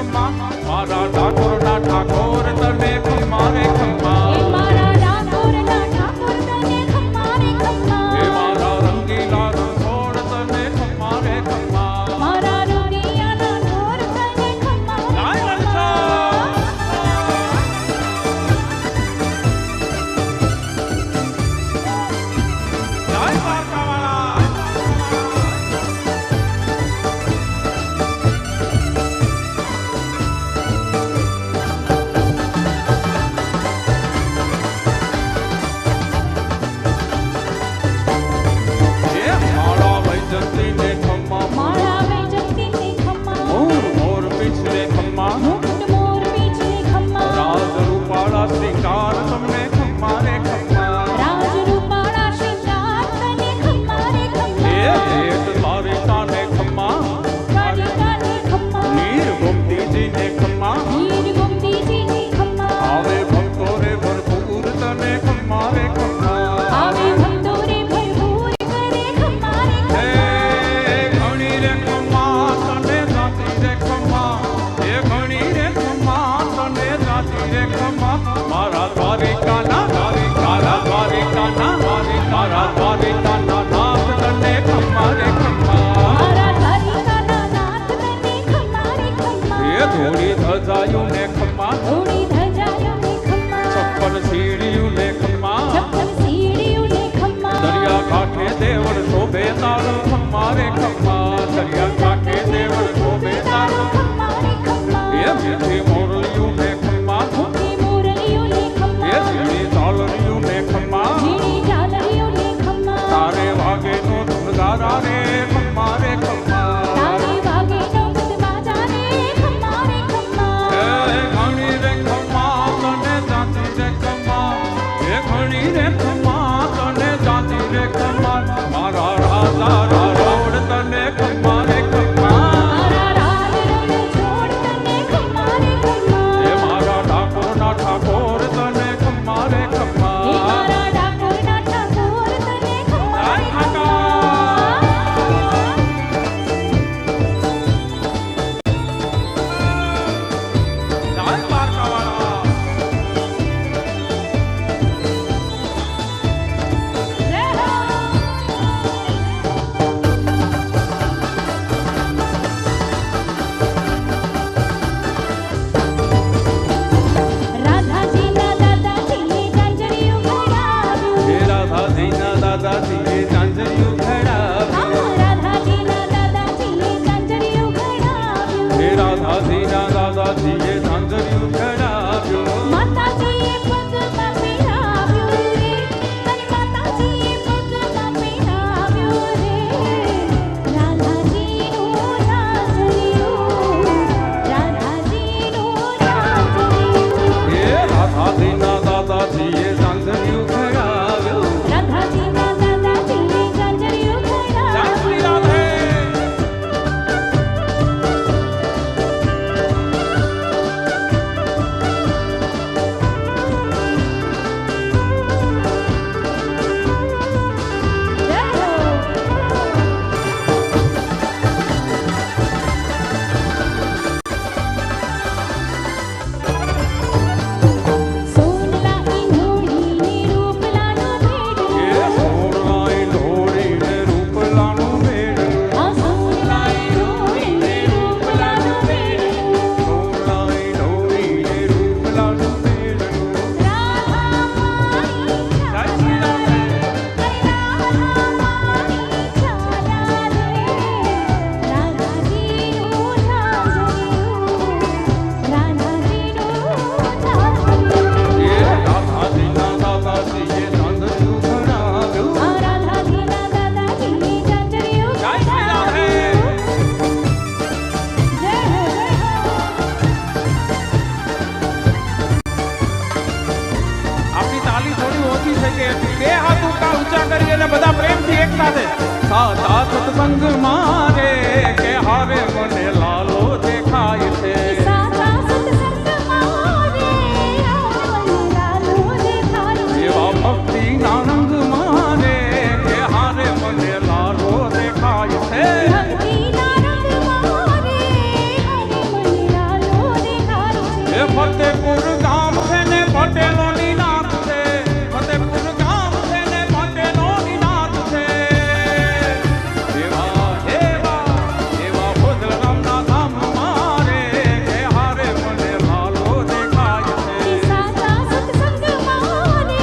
ખમ્મા મારા ડાકોરના ઠાકોર તને ખમ્મા રે ખમ્મા મારા ડાકોરના ઠાકોર તને ખમ્મા રે ખમ્મા મારા રંગીલા રંગોળ તને ખમ્મા રે ખમ્મા મારા રંગિયાના ઢોર તને ખમ્મા રે ખમ્મા મારા વૈજંતીને ખમ્મા મોર પીછલે ખમ્મા મુકુટ મોર પીછલે ખમ્મા રાજ રૂપાળા શ્રીકાર તમને ખમ્મા રે ખમ્મા રાજ રૂપાળા શૃંગાર તને ખમ્મા રે ખમ્મા ભેટ દ્વારિકાને ખમ્મા દ્વારિકાને ખમ્મા નીર ગોમતીજીને ખમ્મા વીર ગોમતીજીને ખમ્મા આવે ભક્તો રે ભરપૂર તને ખમ્મા રે ખમ્મા આવે ભક્તો રે ભરપૂર કરે ખમ્મા રે હે ઘણી રે ખમ્મા તને જાતી રે ખમ્મા હે ઘણી રે ખમ્મા તને જાતી રે ખમ્મા મારા દ્વારિકાના દ્વારિકાના નાથ તને ખમ્મા રે ખમ્મા મારા દ્વારિકાના નાથ તને ખમ્મા રે ખમ્મા હે ધોળી ધજાયું ને ખમ્મા ધોળી ધજાયું ને ખમ્મા છપ્પન સીડીયું ને ખમ્મા છપ્પન સીડીયું ને ખમ્મા દરિયા કાંઠે દેવળ શોભે તારો ખમ્મા રે ખમ્મા દરિયા કાંઠે દેવળ શોભે તારો ખમ્મા રે ખમ્મા એ મીઠી મોરલિયું ને ખમ્મા મુખી મોરલિયું ને એ ખમ્મા ઝીણી ઝાલરિયું ને ખમ્મા ઝીણી ઝાલરિયું ને ખમ્મા તારે વાગે નો ધૂળગારા રે ખમ્મા રે ખમ્મા તારે વાગે નો ગદબાજા રે ખમ્મા રે ખમ્મા એ ઘણી રે ખમ્મા તને જાતી રે ખમ્મા એ ઘણી રે ખમ્મા તને જાતી રે ખમ્મા મારા રાજા રારોડ તને ખમ્મા રે ખમ્મા મારા રાજ રંગ છોડ તને ખમ્મા રે ખમ્મા એ મારા ડાકોરના ઠાકોર તને ખમ્મા રે ખમ્મા હે મારા ડાકોરના ઠાકોર તને ખમ્મા રે ખમ્મા જય હો રાધાજીના દાદાજીએ ઝાંઝરિયું ઘડાવ્યું હે રાધાજીના દાદાજીએ ઝાંઝરિયું ઘડાવ્યું રાધાજીના દાદાજીએ ઝાંઝરિયું ઘડાવ્યું હે રાધાજીના દાદાજીએ ઝાંઝરિયું ઘડાવ્યું માતાજીએ પગમાં પહેરાવ્યું રે તારી માતાજીએ પગમાં પહેરાવ્યું રે રાધાજીનું ઝાંઝરિયું રાધાજીનું ઝાંઝરિયું હે રાધાજીના દાદાજીએ ઝાંઝરિયું ઘડાવ્યું રાધાજીના દાદાજીએ ઝાંઝરિયું ઘડાવ્યું ઝાંઝરી રાધે એ ફતેપુર ગામ છે ને પટેલોની નાત છે, ફતેપુર ગામ છે ને પટેલોની નાત છે. એવા એવા એવા ભોદર ગામના ગામમાં રે કે હારે મને લાલો દેખાય છે. સાચા સત્સંગમાં રે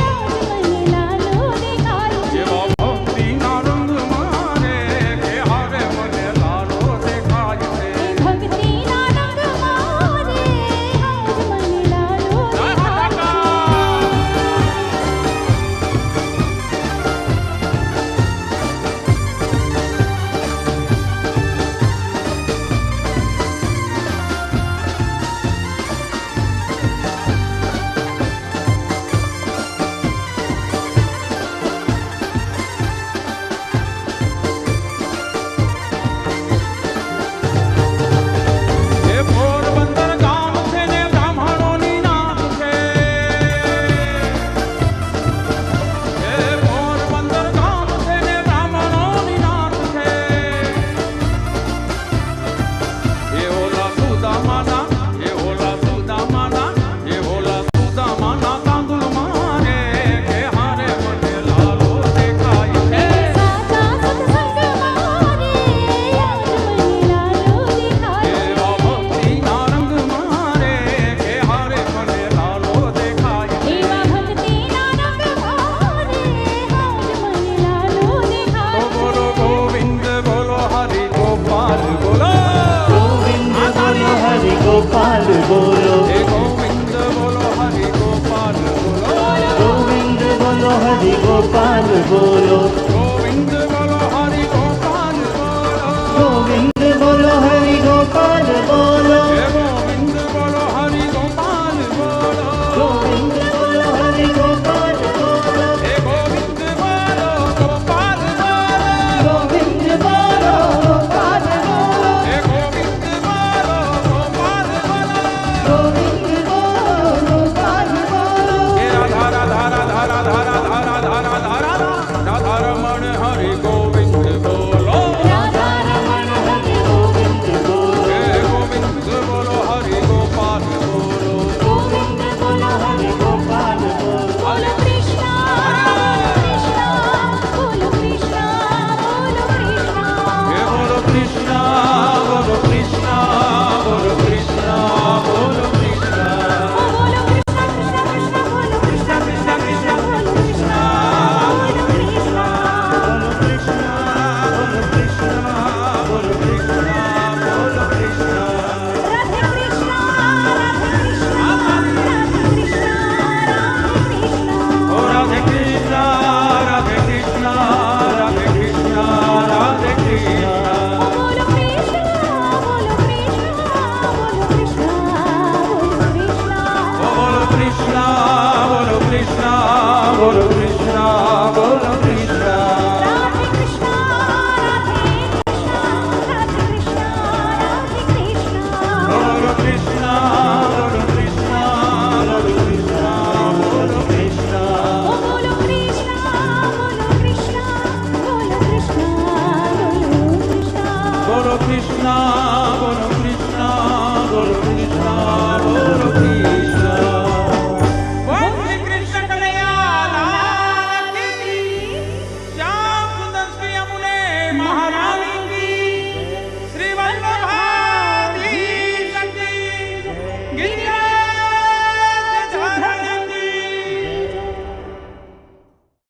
આજ મને લાલો દેખાય છે. એવા ભક્તિના રંગમાં રે કે હારે મને લાલો દેખાય છે. ભક્તિના રંગમાં રે આજ મને લાલો જય દેખાય એ પોરબંદર ગામ છે ને બ્રાહ્મણોની નાત છે. એ પોરબંદર ગામ છે ને બ્રાહ્મણોની નાત છે. એ ઓલા સુદામાના એ ઓલા સુદામાના એ ઓલા સુદામાના તાંદુળમાં રે કે હારે મને લાલો દેખાય છે. સાચા સત્સંગમાં રે આજ મને લાલો દેખાય છે. એવા ભક્તિના રંગમાં રે કે હારે મને લાલો દેખાય છે. એવા ભક્તિના રંગમાં રે આજ મને લાલો તો દેખાય છે. બોલો ગોવિંદ બોલો હરિ ગોપાલ બોલો. ગોવિંદ બોલો હરિ ગોપાલ બોલો હે ગોવિંદ બોલો હરિ ગોપાલ બોલો. ગોવિંદ બોલો હરિ ગોપાલ બોલો